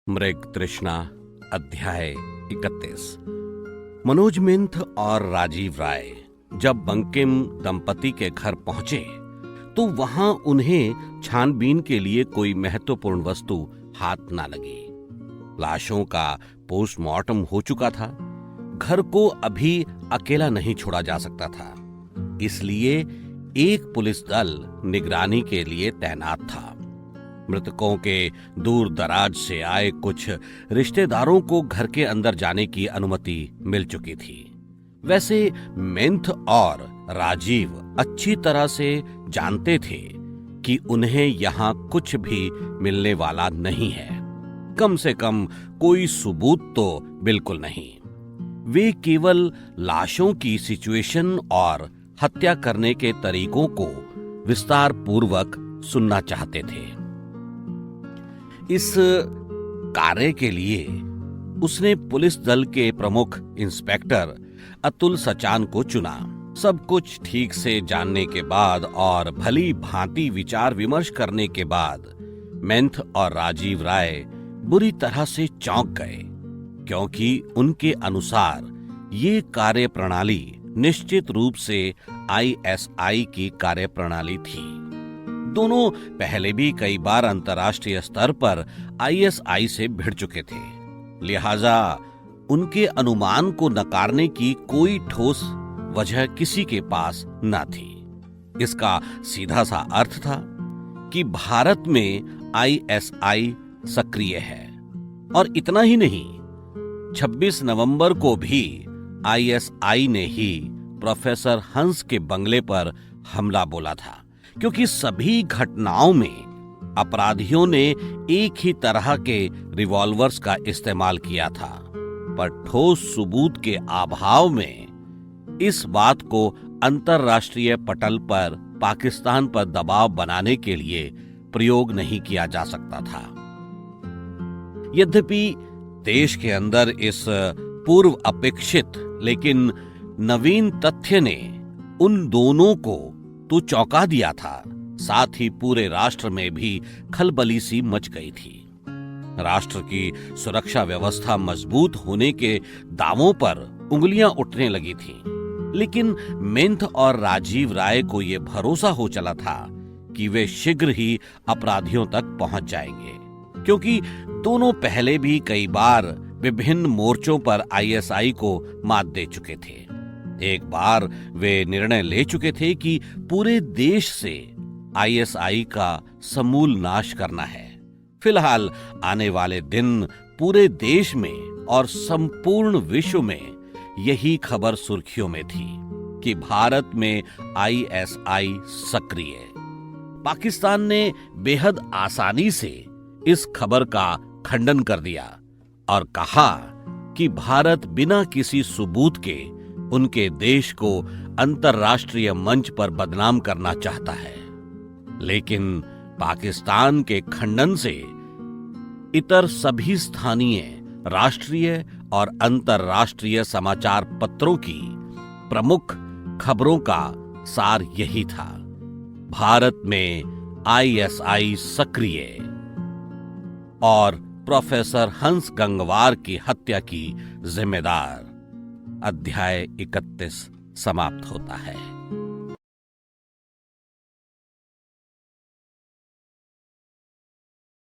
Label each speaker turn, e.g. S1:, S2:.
S1: मृग तृष्णा अध्याय 31। मनोज मिंथ और राजीव राय जब बंकिम दंपति के घर पहुंचे तो वहां उन्हें छानबीन के लिए कोई महत्वपूर्ण वस्तु हाथ ना लगी। लाशों का पोस्टमार्टम हो चुका था। घर को अभी अकेला नहीं छोड़ा जा सकता था, इसलिए एक पुलिस दल निगरानी के लिए तैनात था। मृतकों के दूर दराज से आए कुछ रिश्तेदारों को घर के अंदर जाने की अनुमति मिल चुकी थी। वैसे मिंथ और राजीव अच्छी तरह से जानते थे कि उन्हें यहां कुछ भी मिलने वाला नहीं है, कम से कम कोई सबूत तो बिल्कुल नहीं। वे केवल लाशों की सिचुएशन और हत्या करने के तरीकों को विस्तार पूर्वक सुनना चाहते थे। इस कार्य के लिए उसने पुलिस दल के प्रमुख इंस्पेक्टर अतुल सचान को चुना। सब कुछ ठीक से जानने के बाद और भली भांति विचार विमर्श करने के बाद मिंथ और राजीव राय बुरी तरह से चौंक गए, क्योंकि उनके अनुसार ये कार्य प्रणाली निश्चित रूप से आईएसआई की कार्य प्रणाली थी। दोनों पहले भी कई बार अंतर्राष्ट्रीय स्तर पर आईएसआई से भिड़ चुके थे, लिहाजा उनके अनुमान को नकारने की कोई ठोस वजह किसी के पास न थी। इसका सीधा सा अर्थ था कि भारत में आईएसआई सक्रिय है, और इतना ही नहीं, 26 नवंबर को भी आईएसआई ने ही प्रोफेसर हंस के बंगले पर हमला बोला था, क्योंकि सभी घटनाओं में अपराधियों ने एक ही तरह के रिवॉल्वर्स का इस्तेमाल किया था, पर ठोस सबूत के अभाव में इस बात को अंतर्राष्ट्रीय पटल पर पाकिस्तान पर दबाव बनाने के लिए प्रयोग नहीं किया जा सकता था। यद्यपि देश के अंदर इस पूर्व अपेक्षित लेकिन नवीन तथ्य ने उन दोनों को तो चौंका दिया था, साथ ही पूरे राष्ट्र में भी खलबली सी मच गई थी। राष्ट्र की सुरक्षा व्यवस्था मजबूत होने के दावों पर उंगलियां उठने लगी थीं, लेकिन मिंथ और राजीव राय को यह भरोसा हो चला था कि वे शीघ्र ही अपराधियों तक पहुंच जाएंगे, क्योंकि दोनों पहले भी कई बार विभिन्न मोर्चों पर आईएसआई को मात दे चुके थे। एक बार वे निर्णय ले चुके थे कि पूरे देश से आईएसआई का समूल नाश करना है। फिलहाल आने वाले दिन पूरे देश में और संपूर्ण विश्व में यही खबर सुर्खियों में थी कि भारत में आईएसआई सक्रिय। पाकिस्तान ने बेहद आसानी से इस खबर का खंडन कर दिया और कहा कि भारत बिना किसी सबूत के उनके देश को अंतर्राष्ट्रीय मंच पर बदनाम करना चाहता है। लेकिन पाकिस्तान के खंडन से इतर सभी स्थानीय, राष्ट्रीय और अंतर्राष्ट्रीय समाचार पत्रों की प्रमुख खबरों का सार यही था: भारत में आईएसआई सक्रिय और प्रोफेसर हंस गंगवार की हत्या की जिम्मेदार। अध्याय 31 समाप्त होता है।